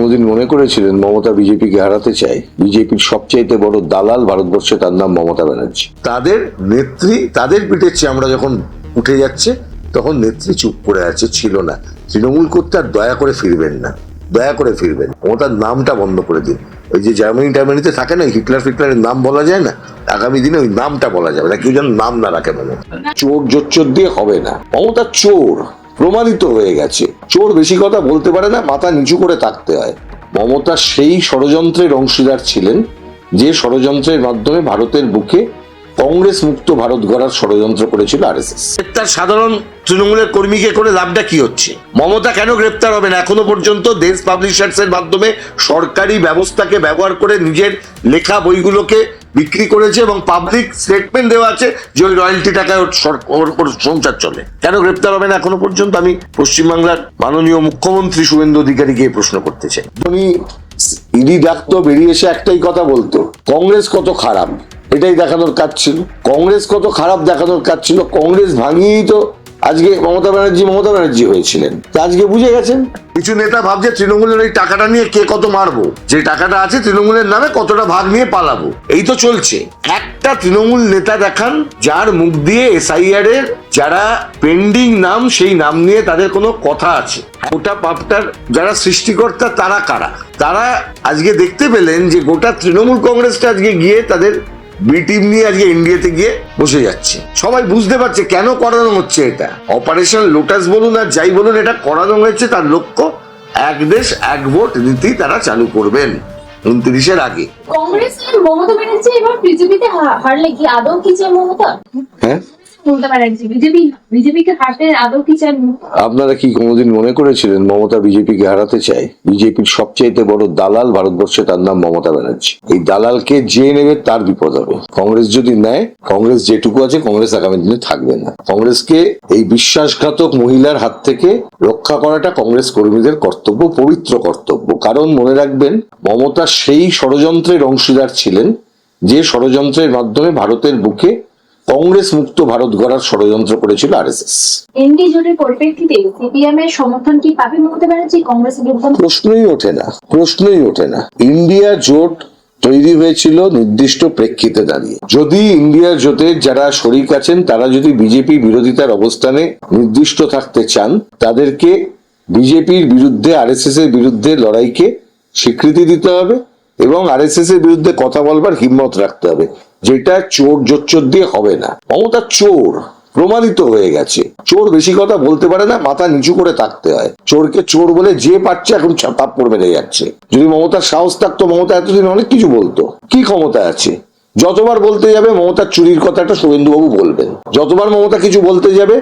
কোনোদিন মনে করেছিলেন মমতা বিজেপিকে হারাতে চায়? বিজেপির সবচাইতে বড় দালাল ভারতবর্ষে, তার নাম মমতা ব্যানার্জি। তাদের নেত্রী, তাদের পিঠের চামড়া যখন উঠে যাচ্ছে তখন নেত্রী চুপ করে আছে, ছিল না। তৃণমূল করতে আর দয়া করে ফিরবেন না, দয়া করে ফিরবেন। মমতার নামটা বন্ধ করে দিন। ওই যে জার্মানিতে থাকে না, হিটলার ফিটলারের নাম বলা যায় না, আগামী দিনে ওই নামটা বলা যাবে না, কেউ যেন নাম না রাখে মমতা। চোর জোচ্চোর দিয়ে হবে না, মমতা চোর প্রমাণিত হয়ে গেছে। চোর বেশি কথা বলতে পারে না, মাথা নিচু করে থাকতে হয়। মমতা সেই ষড়যন্ত্রের অংশীদার ছিলেন যে ষড়যন্ত্রের মাধ্যমে ভারতের বুকে কংগ্রেস মুক্ত ভারত গড়ার ষড়যন্ত্র করেছিল আরএসএস। তার সাধারণ তৃণমূলের কর্মীকে করে লাভটা কি হচ্ছে? মমতা কেন গ্রেপ্তার হবেন? এখনো পর্যন্ত দেশ পাবলিশার্স এর মাধ্যমে সরকারি ব্যবস্থাকে ব্যবহার করে নিজের লেখা বইগুলোকে বিক্রি করেছে এবং পাবলিক স্টেটমেন্ট দেওয়া আছে যে ওই রয়্যালটি টাকায় ওর সংসার চলে। কেন গ্রেপ্তার হবে না এখনো পর্যন্ত? আমি পশ্চিমবাংলার মাননীয় মুখ্যমন্ত্রী শুভেন্দু অধিকারীকে প্রশ্ন করতে চাই। উনি ইডি ডাকতো, বেরিয়ে এসে একটাই কথা বলতো, কংগ্রেস কত খারাপ, এটাই দেখানোর কাজ ছিল। কংগ্রেস কত খারাপ দেখানোর কাজ ছিল। কংগ্রেস ভাঙিয়েই তো আজকে মমতা ব্যানার্জি হয়েছিলেন। আজকে বুঝে গেছেন। কিছু নেতা ভাবছে তৃণমূলের এই টাকাটা নিয়ে কে কত মারবো, যে টাকাটা আছে তৃণমূলের নামে কতটা ভাগ নিয়ে পালাবো, এই তো চলছে। একটা তৃণমূল নেতা দেখান যার মুখ দিয়ে এসআইআর এর যারা পেন্ডিং নাম, সেই নাম নিয়ে তাদের কোনো কথা আছে। গোটা পাপটার যারা সৃষ্টিকর্তা তারা কারা? তারা আজকে দেখতে পেলেন যে গোটা তৃণমূল কংগ্রেসটা আজকে গিয়ে তাদের বি টিম নিয়ে আজকে ইন্ডিয়াতে গিয়ে বসে যাচ্ছে। সবাই বুঝতে পারছে কেন করানো হচ্ছে এটা। অপারেশন লোটাস বলুন আর যাই বলুন, এটা করানো হয়েছে তার লক্ষ্য এক দেশ এক ভোট নীতি তারা চালু করবেন 29-এর আগে। কংগ্রেস মমতা ব্যানার্জি এবার বিজেপিতে হারলে কি আদৌ কি চায় মমতা? হ্যাঁ, মমতা ব্যানার্জি বিজেপিকে হারতে আদৌ কি চায়? আপনারা কি কোনোদিন মনে করেছিলেন মমতা বিজেপিকে হারাতে চায়? বিজেপির সবচাইতে বড় দালাল ভারতবর্ষে, তার নাম মমতা ব্যানার্জি। এই দালালকে যে নেবে তার বিপদ হবে। কংগ্রেস যদি নেয়, কংগ্রেস যেটুকু আছে কংগ্রেস আগামী দিনে থাকবে না। কংগ্রেসকে এই বিশ্বাসঘাতক মহিলার হাত থেকে রক্ষা করাটা কংগ্রেস কর্মীদের কর্তব্য, পবিত্র কর্তব্য। কারণ মনে রাখবেন, মমতা সেই ষড়যন্ত্রের অংশীদার ছিলেন যে ষড়যন্ত্রের মাধ্যমে ভারতের বুকে কংগ্রেস মুক্ত ভারত গড়ার ষড়যন্ত্র করেছিল আরএসএস। এনডি জোটের পরিপ্রেক্ষিতে সিপিএম এর সমর্থন কি পাবে মমতা ব্যানার্জি কংগ্রেসের বিরুদ্ধে? প্রশ্নই ওঠে না। ইন্ডিয়া জোট তৈরি হয়েছিল নির্দিষ্ট প্রেক্ষিতে দাঁড়িয়ে। যদি ইন্ডিয়া জোটের যারা শরিক আছেন তারা যদি বিজেপি বিরোধিতার অবস্থানে নির্দিষ্ট থাকতে চান, তাদেরকে বিজেপির বিরুদ্ধে, আরএসএস এর বিরুদ্ধে লড়াইকে স্বীকৃতি দিতে হবে এবং আরএসএস এর বিরুদ্ধে কথা বলবার হিম্মত রাখতে হবে, যেটা চোর জোচ্চোর দিয়ে হবে না। মমতা চোর প্রমাণিত হয়ে গেছে। চোর বেশি কথা বলতে পারে না, মাথা নিচু করে থাকতে হয়। চোরকে চোর বলে যে পাচ্ছে এখন থাপ্পড় মেরে যাচ্ছে। যদি মমতার সাহস থাকতো, মমতা এতদিন অনেক কিছু বলতো। কি ক্ষমতা আছে? যতবার বলতে যাবে মমতার চুরির কথাটা শুভেন্দুবাবু বলবেন। যতবার মমতা কিছু বলতে যাবে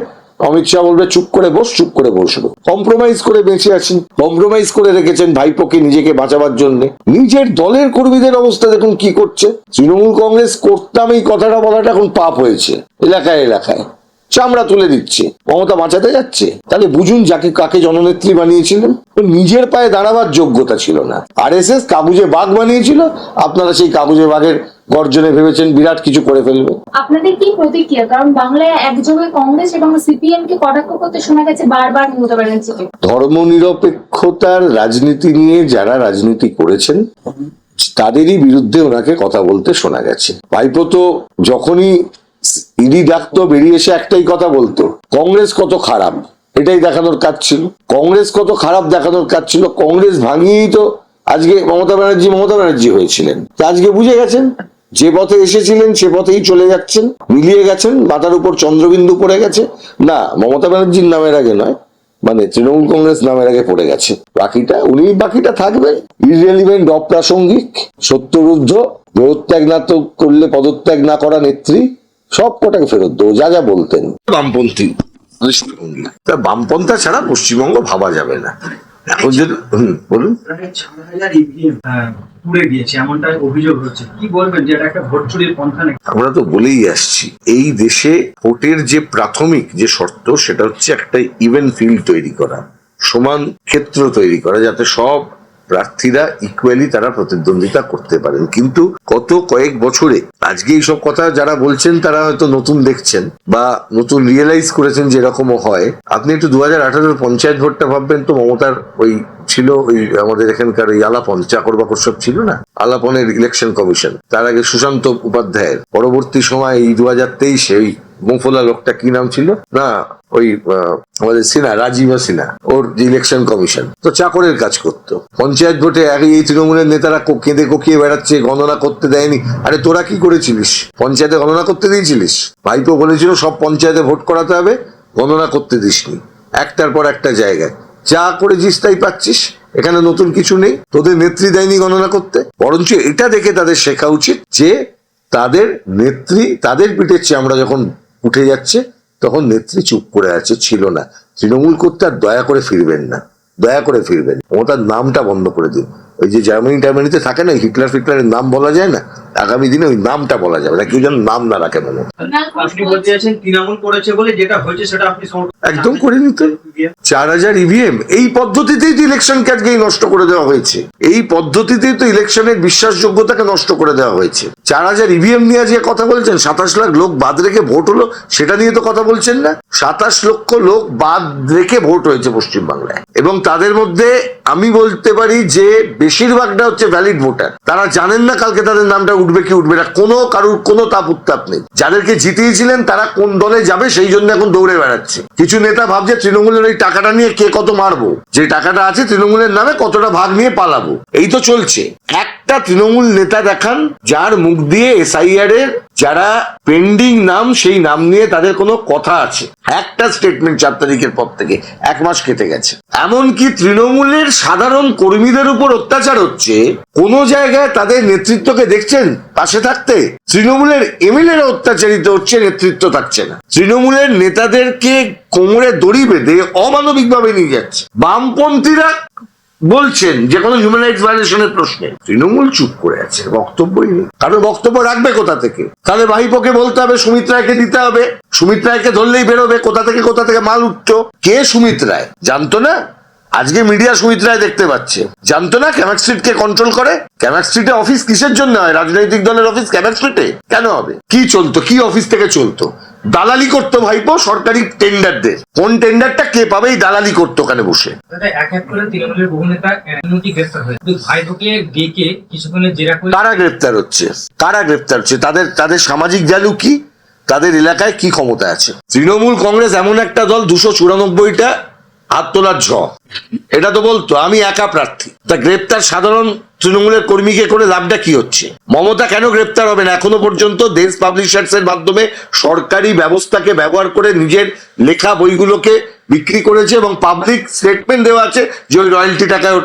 অমিত শাহ বলবে চুপ করে বস, চুপ করে বসবো। কম্প্রোমাইজ করে বেঁচে আছেন, কম্প্রোমাইজ করে রেখেছেন ভাইপোকে নিজেকে বাঁচাবার জন্য। নিজের দলের কর্মীদের অবস্থা দেখুন কি করছে। তৃণমূল কংগ্রেস করতাম এই কথাটা বলাটা এখন পাপ হয়েছে। এলাকায় এলাকায় চামড়া তুলে দিচ্ছে। মমতা বাঁচাতে যাচ্ছে। তাহলে বুঝুন যাকে কাকে জননেত্রী বানিয়েছিলেন। নিজের পায়ে দাঁড়াবার যোগ্যতা ছিল না। আরএসএস কাগুজে বাঘ বানিয়েছিল, আপনারা সেই কাগুজে বাঘের গর্জনে ভেবেছেন বিরাট কিছু করে ফেলবে। আপনাদের কি প্রতিক্রিয়া? কারণ বাংলায় একযোগে কংগ্রেস এবং সিপিএম কে কটাক্ষ করতে শোনা গেছে বারবার মমতা ব্যানার্জিকে। ধর্মনিরপেক্ষতার রাজনীতি নিয়ে যারা রাজনীতি করেছেন তাদেরই বিরুদ্ধে ওনাকে কথা বলতে শোনা গেছে। ভাইপো তো যখনই ইডি ডাকতো, বেরিয়ে এসে একটাই কথা বলতো, কংগ্রেস কত খারাপ, এটাই দেখানোর কাজ ছিল। কংগ্রেস কত খারাপ দেখানোর কাজ ছিল। কংগ্রেস ভাঙিয়েই তো আজকে মমতা ব্যানার্জি হয়েছিলেন। আজকে বুঝে গেছেন, যে পথে এসেছিলেন সে পথেই চলে যাচ্ছেন। মিলিয়ে গেছেন, মাথার উপর চন্দ্রবিন্দু পড়ে গেছে। না, মমতা ব্যানার্জির নামের আগে নয়, মানে তৃণমূল কংগ্রেস নামের আগে পড়ে গেছে। বাকিটা থাকবেন ইররিলেভেন্ট, অপ্রাসঙ্গিক, সত্যরুদ্ধ, দেহত্যাগ না তো করলে পদত্যাগ না করা নেত্রী, সব কটাকে ফেরত দেবো। যা যা বলতেন বামপন্থী দৃষ্টিভঙ্গি, তা বামপন্থা ছাড়া পশ্চিমবঙ্গ ভাবা যাবে না। এখন যদি বলুন, আমরা তো বলেই আসছি, এই দেশে ভোটের যে প্রাথমিক যে শর্ত সেটা হচ্ছে একটা ইভেন ফিল্ড তৈরি করা, সমান ক্ষেত্র তৈরি করা, যাতে সব প্রার্থীরা ইকুয়ালি তারা প্রতিদ্বন্দ্বিতা করতে পারেন। কিন্তু গত কয়েক বছরে আজকে এইসব কথা যারা বলছেন তারা হয়তো নতুন দেখছেন বা নতুন রিয়েলাইজ করেছেন যে এরকমও হয়। আপনি একটু 2018 পঞ্চায়েত ভোটটা ভাববেন তো, মমতার ওই ছিল ওই আমাদের এখানকার ওই আলাপন চাকর বাকর সব ছিল না, আলাপনের ইলেকশন কমিশন, তার আগে সুশান্ত উপাধ্যায়ের, পরবর্তী সময় এই 2023 ওই মুফলা লোকটা কি নাম ছিল না, ওই আমাদের সিনহা, রাজীবা সিনহা, ওর যে ইলেকশন কমিশন, তো চাকরের কাজ করতো। পঞ্চায়েত ভোটে এই তৃণমূলের নেতারা কেঁদে কোকিয়ে বেড়াচ্ছে, গণনা করতে দেয়নি। আরে তোরা কি করেছিলিস? পঞ্চায়েতে গণনা করতে দিয়েছিলিস? ভাইপো বলেছিল সব পঞ্চায়েতে ভোট করাতে হবে, গণনা করতে দিসনি। একটার পর একটা জায়গায় যা করেছিস তাই পাচ্ছিস। এখানে নতুন কিছু নেই, তোদের নেত্রী দেয়নি গণনা করতে। বরঞ্চ এটা দেখে তাদের শেখা উচিত যে তাদের নেত্রী, তাদের পিঠের চামড়া যখন উঠে যাচ্ছে তখন নেত্রী চুপ করে আছে, ছিল না। তৃণমূল করতে আর দয়া করে ফিরবেন না, দয়া করে ফিরবেন। মমতার নামটা বন্ধ করে দিন। ওই যে জার্মানিতে থাকে না হিটলার ফিটলারের নাম বলা যায় না, আগামী দিনে ওই নামটা বলা যাবে না, কেউ যেন নাম না রাখে মনে। আপনি বলতে চাইছেন তৃণমূল করেছে বলে যেটা হয়েছে সেটা আপনি একদম করে নিতে। 4000 ইভিএম এই পদ্ধতিতেই তো ইলেকশনকে আজকেই নষ্ট করে দেওয়া হয়েছে। এই পদ্ধতিতেই তো ইলেকশনের বিশ্বাসযোগ্যতাকে নষ্ট করে দেওয়া হয়েছে। 4000 ইভিএম নিয়ে যে কথা বলছেন, 27 লাখ লোক বাদ রেখে ভোট হলো, সেটা নিয়ে তো কথা বলছেন না। 27 লক্ষ লোক বাদ রেখে ভোট হয়েছে পশ্চিমবাংলায়, এবং তাদের মধ্যে আমি বলতে পারি যে বেশিরভাগটা হচ্ছে ভ্যালিড ভোটার। তারা জানেন না কালকে তাদের নামটা উঠবে কি উঠবে না, কারুর কোনো তাপ উত্তাপ নেই। যাদেরকে জিতিয়েছিলেন তারা কোন দলে যাবে সেই জন্য এখন দৌড়ে বেড়াচ্ছে। কিছু নেতা ভাবছে তৃণমূলের ওই টাকাটা নিয়ে কে কত মারবো, যে টাকাটা আছে তৃণমূলের নামে কতটা ভাগ নিয়ে পালাবো, এই তো চলছে। একটা তৃণমূল নেতা দেখান যার মুখ দিয়ে এসআইআর এর যারা পেন্ডিং নাম সেই নাম নিয়ে তাদের কোনো কথা আছে। একটা স্টেটমেন্ট 4 তারিখের পর থেকে 1 মাস কেটে গেছে। এমনকি তৃণমূলের সাধারণ কর্মীদের উপর অত্যাচার হচ্ছে, কোন জায়গায় তাদের নেতৃত্বকে দেখছেন পাশে থাকতে? তৃণমূলের এমএলএরা অত্যাচারিত হচ্ছে, নেতৃত্ব থাকছে না। তৃণমূলের নেতাদেরকে কোমরে দড়ি বেঁধে অমানবিকভাবে নিয়ে যাচ্ছে। বামপন্থীরা বলছেন যে কোনো হিউম্যান রাইটস ভায়োলেশনের প্রশ্নে, তৃণমূল চুপ করে আছে, বক্তব্যই নেই। কারণ বক্তব্য রাখবে কোথা থেকে? তাহলে ভাইপোকে বলতে হবে, সুমিত রায়কে দিতে হবে, সুমিত রায়কে ধরলেই বেরোবে কোথা থেকে মাল উঠতো। কে সুমিত রায় জানতো না? আজকে মিডিয়া সুমিত রায় দেখতে পাচ্ছে, জানতো না ক্যামাক স্ট্রিট কে কন্ট্রোল করে? ক্যামাক স্ট্রিটে অফিস কিসের জন্য হয়? রাজনৈতিক দলের অফিস ক্যামাক স্ট্রিটে কেন হবে? কি চলতো? কি অফিস থেকে চলতো? দালালি করতো ভাইপো সরকারি টেন্ডারদের। কোন টেন্ডারটা কে পাবে এই দালালি করতো ওখানে বসে। এক এক করে তৃণমূলের বহু নেতা গ্রেফতার হয়েছে, ভাইপোকে ডেকে কিছুক্ষণের জেরা করে কারা গ্রেফতার হচ্ছে? তাদের সামাজিক ভ্যালু কি? তাদের এলাকায় কি ক্ষমতা আছে? তৃণমূল কংগ্রেস এমন একটা দল 294টা হাত তোলার ঝ, এটা তো বলতো আমি একা প্রার্থী। তা গ্রেপ্তার সাধারণ তৃণমূলের কর্মীকে করে লাভটা কি হচ্ছে? মমতা কেন গ্রেপ্তার হবে না? এখনো পর্যন্ত দেশ পাবলিশার্স এর মাধ্যমে সরকারি ব্যবস্থাকে ব্যবহার করে নিজের লেখা বইগুলোকে বিক্রি করেছে এবং পাবলিক স্টেটমেন্ট দেওয়া আছে যে ওই রয়্যালটি টাকায়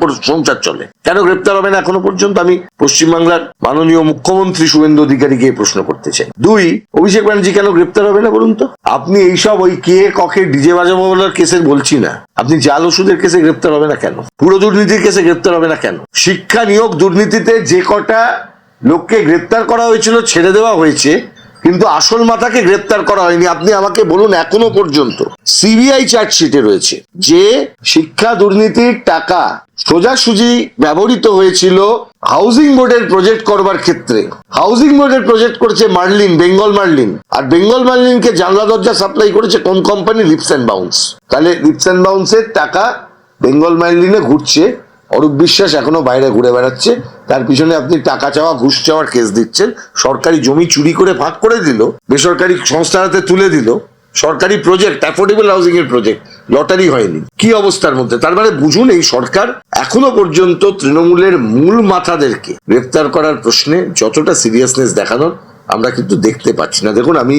ওর সংসার চলে। কেন গ্রেপ্তার হবে না এখনো পর্যন্ত? আমি পশ্চিমবাংলার মাননীয় মুখ্যমন্ত্রী শুভেন্দু অধিকারীকে প্রশ্ন করতে চাই। 2, অভিষেক ব্যানার্জি কেন গ্রেপ্তার হবে না বলুন তো? আপনি এইসব ওই কে কখে ডিজে বাজাবো বলার কেসের বলছি না, আপনি জাল ওষুধের কেসে গ্রেপ্তার হবে না কেন? পুরো দুর্নীতির কেসে গ্রেপ্তার হবে না কেন? শিক্ষা নিয়োগ দুর্নীতিতে যে কটা লোককে গ্রেপ্তার করা হয়েছিল ছেড়ে দেওয়া হয়েছে, কিন্তু আসল মাথাকে গ্রেপ্তার করা হয়নি। আপনি আমাকে বলুন এখনো পর্যন্ত সিবিআই চার্জশিটে রয়েছে যে শিক্ষা দুর্নীতির টাকা সোজাসুজি ব্যবহৃত হয়েছিল হাউজিং বোর্ডের প্রজেক্ট করবার ক্ষেত্রে। হাউজিং বোর্ডের প্রজেক্ট করেছে মার্লিন, বেঙ্গল মার্লিন, আর বেঙ্গল মার্লিনকে জানলা দরজা সাপ্লাই করেছে কোন কোম্পানি? Leaps and Bounds. তাহলে লিপস অ্যান্ড বাউন্সের টাকা বেঙ্গল মার্লিনে ঘুরছে, অরূপ বিশ্বাস এখনো বাইরে ঘুরে বেড়াচ্ছে, তার পিছনে আপনি টাকা চাওয়া ঘুষ চাওয়ার কেস দিচ্ছেন। সরকারি জমি চুরি করে ভাগ করে দিল, বেসরকারি সংস্থার হাতে তুলে দিল, সরকারি প্রজেক্ট, অ্যাফোর্ডেবল হাউজিং এর প্রজেক্ট, লটারি হয়নি। কি অবস্থার মধ্যে? তার মানে বুঝুন এই সরকার এখনো পর্যন্ত তৃণমূলের মূল মাথাদেরকে গ্রেফতার করার প্রশ্নে যতটা সিরিয়াসনেস দেখানোর আমরা কিন্তু দেখতে পাচ্ছি না। দেখুন, আমি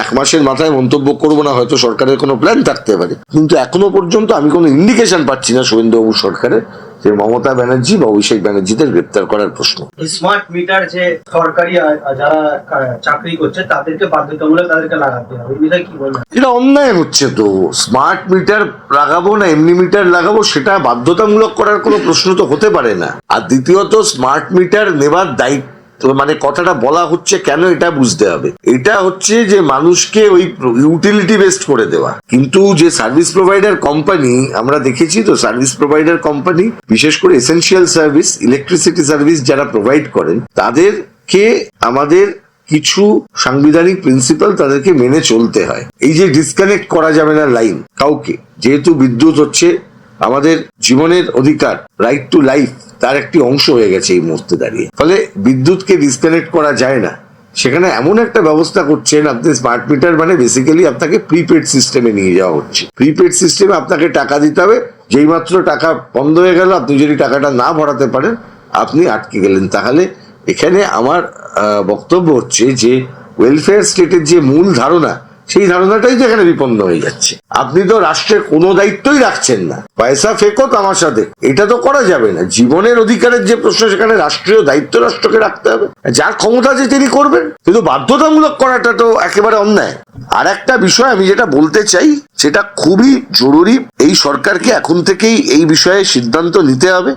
1 মাসের মাথায় মন্তব্য করবো না, হয়তো সরকারের কোনো প্ল্যান থাকতে পারে, কিন্তু এখনো পর্যন্ত আমি কোনো ইন্ডিকেশন পাচ্ছি না শুভেন্দুবাবু সরকারের যে মমতা ব্যানার্জি বা অভিষেক ব্যানার্জিদের গ্রেপ্তার করার প্রশ্ন। স্মার্ট মিটার যে সরকারি যারা চাকরি করছে তাদেরকে বাধ্যতামূলক তাদেরকে লাগাতে হবে, কি বলবেন? এটা অন্যায় হচ্ছে তো। স্মার্ট মিটার লাগাবো না এমনি মিটার লাগাবো সেটা বাধ্যতামূলক করার কোনো প্রশ্ন তো হতে পারে না। আর দ্বিতীয়ত স্মার্ট মিটার নেবার দায়িত্ব তো মানে কথাটা বলা হচ্ছে কেন এটা বুঝতে হবে। এটা হচ্ছে যে মানুষকে ওই ইউটিলিটি বেসড করে দেওয়া। কিন্তু যে সার্ভিস প্রোভাইডার কোম্পানি আমরা দেখেছি তো, সার্ভিস প্রোভাইডার কোম্পানি বিশেষ করে এসেনশিয়াল সার্ভিস, ইলেকট্রিসিটি সার্ভিস যারা প্রোভাইড করেন তাদেরকে আমাদের কিছু সাংবিধানিক প্রিন্সিপাল তাদেরকে মেনে চলতে হয়। এই যে ডিসকানেক্ট করা যাবে না লাইন কাউকে, যেহেতু বিদ্যুৎ হচ্ছে আমাদের জীবনের অধিকার, রাইট টু লাইফ, তার একটি অংশ হয়ে গেছে এই মুহূর্তে দাঁড়িয়ে। ফলে বিদ্যুৎকে ডিসকানেক্ট করা যায় না। সেখানে এমন একটা ব্যবস্থা করছেন আপনি, স্মার্ট মিটার মানে বেসিক্যালি আপনাকে প্রিপেড সিস্টেমে নিয়ে যাওয়া হচ্ছে। প্রিপেড সিস্টেমে আপনাকে টাকা দিতে হবে, যেই মাত্র টাকা বন্ধ হয়ে গেল আপনি যদি টাকাটা না ভরাতে পারেন আপনি আটকে গেলেন। তাহলে এখানে আমার বক্তব্য হচ্ছে যে ওয়েলফেয়ার স্টেটের যে মূল ধারণা, সেই ধারণাটাই তো এখানে বিপন্ন হয়ে যাচ্ছে। আপনি তো রাষ্ট্রের কোনো দায়িত্বই রাখছেন না, পয়সা ফেকো তামাশা দেখ, এটা তো করা যাবে না। জীবনের অধিকারের যে প্রশ্ন, সেখানে রাষ্ট্রীয় দায়িত্ব রাষ্ট্রকে রাখতে হবে, যার ক্ষমতা আছে তিনি করবেন, কিন্তু বাধ্যতামূলক করাটা তো একেবারে অন্যায়। আর একটা বিষয় আমি যেটা বলতে চাই, সেটা খুবই জরুরি, এই সরকারকে এখন থেকেই এই বিষয়ে সিদ্ধান্ত নিতে হবে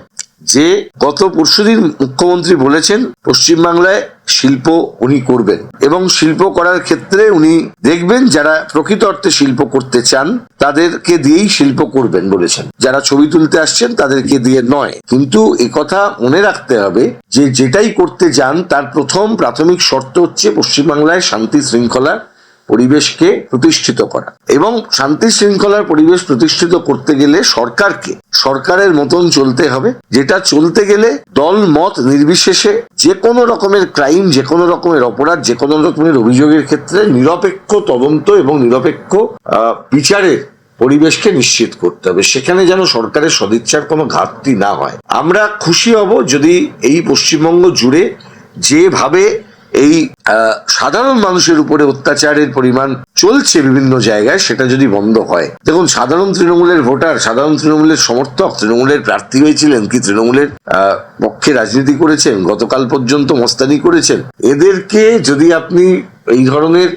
যে গত পরশুদিন মুখ্যমন্ত্রী বলেছেন পশ্চিমবাংলায় শিল্প উনি করবেন, এবং শিল্প করার ক্ষেত্রে উনি দেখবেন যারা প্রকৃত অর্থে শিল্প করতে চান তাদেরকে দিয়েই শিল্প করবেন বলেছেন, যারা ছবি তুলতে আসছেন তাদেরকে দিয়ে নয়। কিন্তু কথা মনে রাখতে হবে যে যেটাই করতে যান তার প্রথম প্রাথমিক শর্ত হচ্ছে পশ্চিমবাংলায় শান্তি শৃঙ্খলা পরিবেশকে প্রতিষ্ঠিত করা, এবং শান্তি শৃঙ্খলার পরিবেশ প্রতিষ্ঠিত করতে গেলে সরকারকে সরকারের মতন চলতে হবে, যেটা চলতে গেলে দল মত নির্বিশেষে যে কোনো রকমের ক্রাইম, যে কোনো রকমের অপরাধ, যে কোনো রকমের অভিযোগের ক্ষেত্রে নিরপেক্ষ তদন্ত এবং নিরপেক্ষ বিচারের পরিবেশকে নিশ্চিত করতে হবে। সেখানে যেন সরকারের সদিচ্ছার কোনো ঘাটতি না হয়। আমরা খুশি হব যদি এই পশ্চিমবঙ্গ জুড়ে যেভাবে এই সাধারণ মানুষের উপরে অত্যাচারের পরিমাণ চলছে বিভিন্ন জায়গায়, সেটা যদি বন্ধ হয়। দেখুন, সাধারণ তৃণমূলের ভোটার, সাধারণ তৃণমূলের সমর্থক তৃণমূলের প্রার্থী হয়েছিলেন কি তৃণমূলের পক্ষে রাজনীতি করেছেন, গতকাল পর্যন্ত মস্তানি করেছেন, এদেরকে যদি আপনি এই ধরনের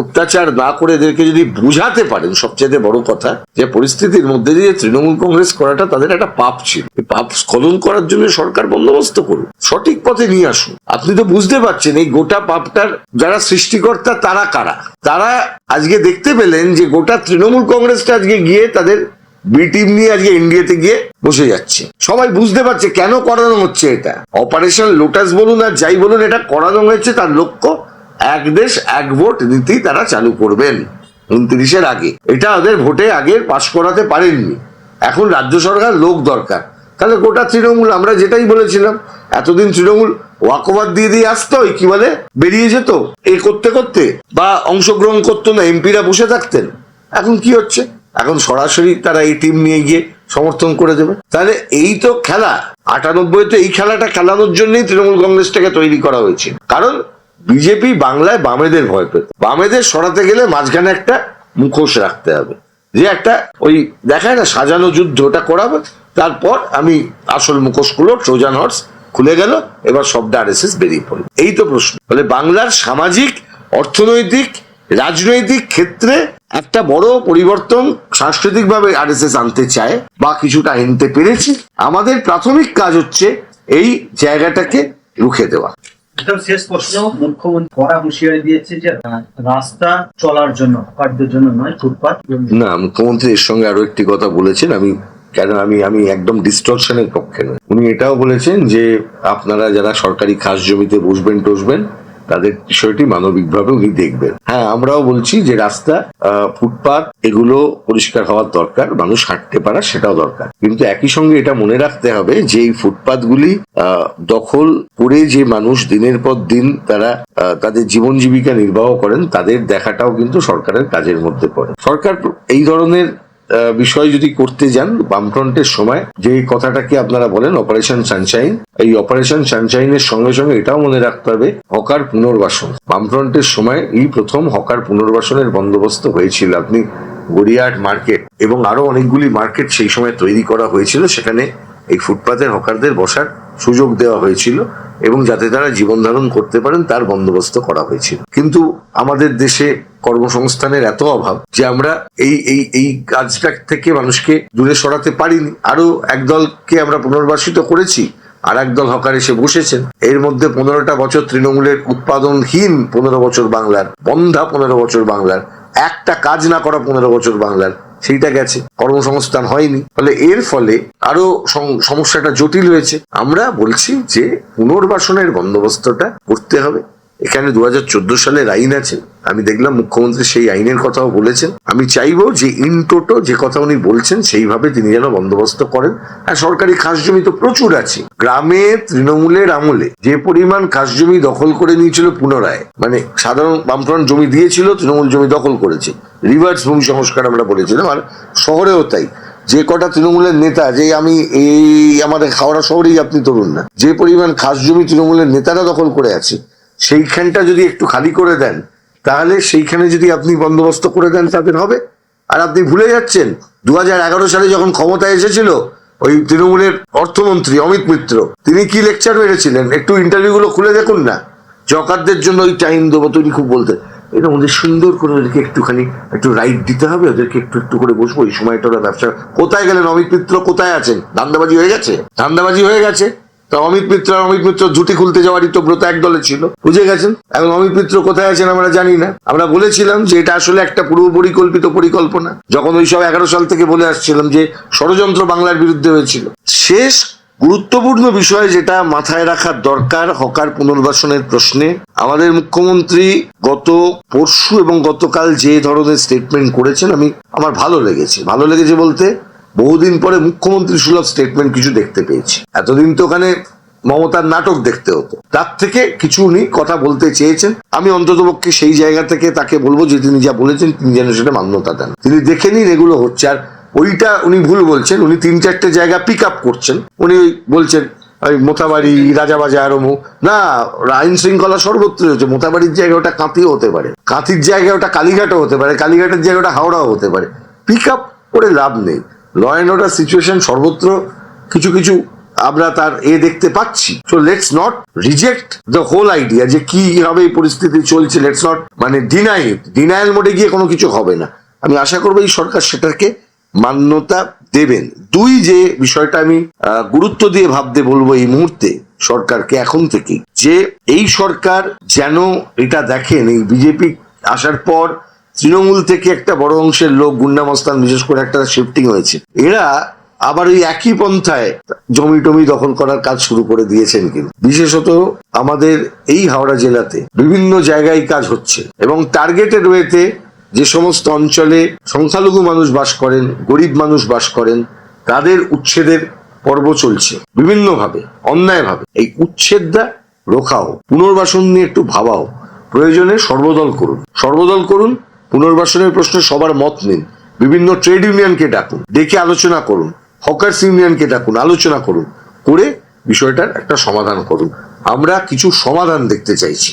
অত্যাচার না করে এদেরকে যদি বুঝাতে পারেন, সবচেয়ে বড় কথা যে পরিস্থিতির মধ্যে দিয়ে তৃণমূল কংগ্রেস করাটা তাদের একটা পাপ ছিল, পাপ স্খলন করার জন্য সরকার বন্দোবস্ত করুন, সঠিক পথে নিয়ে আসুন। আপনি তো বুঝতে পারছেন এই গোটা পাপটার যারা সৃষ্টিকর্তা তারা কারা। তারা আজকে দেখতে পেলেন যে গোটা তৃণমূল কংগ্রেসটা আজকে গিয়ে তাদের বি টিম নিয়ে আজকে এনডিএতে গিয়ে বসে যাচ্ছে। সবাই বুঝতে পারছে কেন করানো হচ্ছে এটা। অপারেশন লোটাস বলুন আর যাই বলুন, এটা করানো হয়েছে তার লক্ষ্য এক দেশ এক ভোট নীতি তারা চালু করবেন 29-এর আগে। এটা ওদের ভোটে আগে পাশ করাতে পারেননি। এখন রাজ্য সরকার লোক দরকার। তাহলে গোটা তৃণমূল, আমরা যেটাই বলেছিলাম, এতদিন তৃণমূল ওয়াকওভার দিয়ে দিয়ে আসতো, কি বলে বেরিয়ে যেত এ করতে করতে, বা অংশগ্রহণ করতো না, এমপিরা বসে থাকতেন। এখন কি হচ্ছে, এখন সরাসরি তারা এই টিম নিয়ে গিয়ে সমর্থন করে দেবে। তাহলে এই তো খেলা, 98-তে এই খেলাটা খেলানোর জন্যই তৃণমূল কংগ্রেসটাকে তৈরি করা হয়েছে। কারণ বিজেপি বাংলায় বামেদের ভয় পেত, বামেদের সরাতে গেলে মাঝখানে একটা মুখোশ রাখতে হবে, যে একটা ওই দেখায় না সাজানো যুদ্ধ, ওটা করাবে, তারপর আমি আসল মুখোশ খুলো, ট্রোজান হর্স খুলে গেল, এবার শব্দ আরএসএস বেরিয়ে পড়ে। এই তো প্রশ্ন। ফলে বাংলার সামাজিক, অর্থনৈতিক, রাজনৈতিক ক্ষেত্রে একটা বড় পরিবর্তন সাংস্কৃতিক ভাবে আরএসএস আনতে চায় বা কিছুটা আনতে পেরেছে। আমাদের প্রাথমিক কাজ হচ্ছে এই জায়গাটাকে রুখে দেওয়া। একদম শেষ প্রশ্ন, মুখ্যমন্ত্রী কড়া হুঁশিয়ারি দিয়েছে যে রাস্তা চলার জন্য, হকারদের জন্য নয়, ফুটপাত। না, মুখ্যমন্ত্রী এর সঙ্গে আরো একটি কথা বলেছেন, আমি একদম ডিস্টরশনের পক্ষে নয়। উনি এটাও বলেছেন যে আপনারা যারা সরকারি খাস জমিতে বসবেন টসবেন তাদের বিষয়টি মানবিকভাবে উনি দেখবেন। হ্যাঁ, আমরাও বলছি যে রাস্তা, ফুটপাত এগুলো পরিষ্কার হওয়ার দরকার, মানুষ হাঁটতে পারা সেটাও দরকার। কিন্তু একই সঙ্গে এটা মনে রাখতে হবে যে এই ফুটপাতগুলি দখল করে যে মানুষ দিনের পর দিন তারা তাদের জীবন জীবিকা নির্বাহ করেন, তাদের দেখাটাও কিন্তু সরকারের কাজের মধ্যে পড়ে। সরকার এই ধরনের বিষয় যদি করতে যান, বামফ্রন্টের সময় যে কথাটাকে আপনারা বলেন অপারেশন সানশাইন, এই অপারেশন সানশাইনের সঙ্গে সঙ্গে এটাও মনে রাখতে হবে হকার পুনর্বাসন। বামফ্রন্টের সময় এই প্রথম হকার পুনর্বাসনের বন্দোবস্ত হয়েছিল। আপনি গড়িয়াহাট মার্কেট এবং আরো অনেকগুলি মার্কেট সেই সময় তৈরি করা হয়েছিল, সেখানে এই ফুটপাতের হকারদের বসার সুযোগ দেওয়া হয়েছিল এবং যাতে তারা জীবন ধারণ করতে পারেন তার বন্দোবস্ত করা হয়েছিল। কিন্তু আমাদের দেশে কর্মসংস্থানের এত অভাব যে আমরা এই কাজটা থেকে মানুষকে দূরে সরাতে পারিনি। আরো একদলকে আমরা পুনর্বাসিত করেছি, আর একদল হকার এসে বসেছেন। এর মধ্যে 15টা বছর তৃণমূলের উৎপাদনহীন 15 বছর বাংলার, বন্ধা 15 বছর বাংলার, একটা কাজ না করা 15 বছর বাংলার, সেইটা গেছে, কর্মসংস্থান হয়নি। ফলে এর ফলে আরো সমস্যাটা জটিল হয়েছে। আমরা বলছি যে পুনর্বাসনের বন্দোবস্তটা করতে হবে। এখানে 2014 সালের আইন আছে, আমি দেখলাম মুখ্যমন্ত্রী সেই আইনের কথাও বলেছেন। আমি চাইবো যে ইন টোটো যে কথা উনি বলছেন সেইভাবে তিনি যেন বন্দোবস্ত করেন। আর সরকারি খাস জমি তো প্রচুর আছে। গ্রামে তৃণমূলের আমলে যে পরিমাণ খাস জমি দখল করে নিয়েছিল পুনরায়, মানে সাধারণ বামফ্রন্ট জমি দিয়েছিল, তৃণমূল জমি দখল করেছে, রিভার্স ভূমি সংস্কার আমরা বলেছিলাম। আর শহরেও তাই, যে কটা তৃণমূলের নেতা, যে আমি এই আমাদের হাওড়া শহরেই আপনি ধরুন না, যে পরিমাণ খাস জমি তৃণমূলের নেতারা দখল করে আছে, সেইখানটা যদি একটু খালি করে দেন, তাহলে সেইখানে যদি আপনি বন্দোবস্ত করে দেন তাদের হবে। আর আপনি ভুলে যাচ্ছেন 2011 সালে যখন ক্ষমতায় এসেছিল ওই তৃণমূলের অর্থমন্ত্রী অমিত মিত্র, তিনি কি লেকচার মেরেছিলেন, একটু ইন্টারভিউ গুলো খুলে দেখুন না। জকারদের জন্য ওই টাইম দেবো, তিনি খুব বলতেন এটা ওদের সুন্দর করে ওদেরকে একটুখানি একটু রাইট দিতে হবে, ওদেরকে একটু একটু করে বসবো, এই সময়টা ওরা ব্যবসা। কোথায় গেলেন অমিত মিত্র, কোথায় আছেন? ধান্দাবাজি হয়ে গেছে, ধান্দাবাজি হয়ে গেছে। তা অমিত মিত্র ঝুটি খুলতে যাওয়ারই তো ব্রত এক দলে ছিল, বুঝে গেছেন। এখন অমিত মিত্র কোথায় আছেন আমরা জানি না। আমরা বলেছিলাম যে এটা আসলে একটা পূর্ব পরিকল্পিত পরিকল্পনা, যখন ওই সব 11 সাল থেকে বলে আসছিলাম যে ষড়যন্ত্র বাংলার বিরুদ্ধে হয়েছিল। শেষ গুরুত্বপূর্ণ বিষয় যেটা মাথায় রাখার দরকার হকার পুনর্বাসনের প্রশ্নে, আমাদের মুখ্যমন্ত্রী গত পরশু এবং গতকাল যে ধরনের স্টেটমেন্ট করেছেন, আমার ভালো লেগেছে বলতে বহুদিন পরে মুখ্যমন্ত্রী সুলভ স্টেটমেন্ট কিছু দেখতে পেয়েছি। এতদিন তো ওখানে মমতার নাটক দেখতে হতো, তার থেকে কিছু উনি কথা বলতে চেয়েছেন। আমি অন্ততপক্ষে সেই জায়গা থেকে তাকে বলবো যে তিনি যা বলেছেন তিনি যেন সেটা মান্যতা দেন। তিনি দেখে নিন এগুলো হচ্ছে। আর ওইটা উনি ভুল বলছেন, উনি 3-4টে জায়গা পিক আপ করছেন। উনি বলছেন ওই মোথাবাড়ি, রাজাবাজার, না আইন শৃঙ্খলা সর্বত্র হচ্ছে। মোথাবাড়ির জায়গা ওটা কাঁথিও হতে পারে, কাঁথির জায়গা ওটা কালীঘাটও হতে পারে, কালীঘাটের জায়গা ওটা হাওড়াও হতে পারে। পিক আপ করে লাভ নেই। ল অ্যান্ড অর্ডার সিচুয়েশন সর্বত্র কিছু কিছু আমরা তার দেখতে পাচ্ছি। So let's not reject the whole idea যে কি ভাবে এই পরিস্থিতি চলছে। লেটস নট ডিনায়াল মোডে গিয়ে কোনো কিছু হবে না। আমি আশা করবো এই সরকার সেটাকে মান্যতা দেবেন। দুই, যে বিষয়টা আমি গুরুত্ব দিয়ে ভাবতে বলবো এই মুহূর্তে সরকারকে এখন থেকে, যে এই সরকার যেন এটা দেখেন, এই বিজেপি আসার পর তৃণমূল থেকে একটা বড় অংশের লোক, গুন্ডামস্তান বিশেষ করে একটা শিফটিং হয়েছে, এরা আবার ওই একই পন্থায় জমি টমি দখল করার কাজ শুরু করে দিয়েছেন। কিন্তু বিশেষত আমাদের এই হাওড়া জেলাতে বিভিন্ন জায়গায় কাজ হচ্ছে, এবং টার্গেটেড ওয়েতে যে সমস্ত অঞ্চলে সংখ্যালঘু মানুষ বাস করেন, গরিব মানুষ বাস করেন, তাদের উচ্ছেদের পর্ব চলছে বিভিন্নভাবে, অন্যায়ভাবে। এই উচ্ছেদটা রোখাও, পুনর্বাসন নিয়ে একটু ভাবাও, প্রয়োজনে সর্বদল করুন। পুনর্বাসনের প্রশ্নে সবার মত নিন, বিভিন্ন ট্রেড ইউনিয়নকে ডাকুন, ডেকে আলোচনা করুন, হকার্স ইউনিয়নকে ডাকুন, আলোচনা করুন, করে বিষয়টার একটা সমাধান করুন। আমরা কিছু সমাধান দেখতে চাইছি।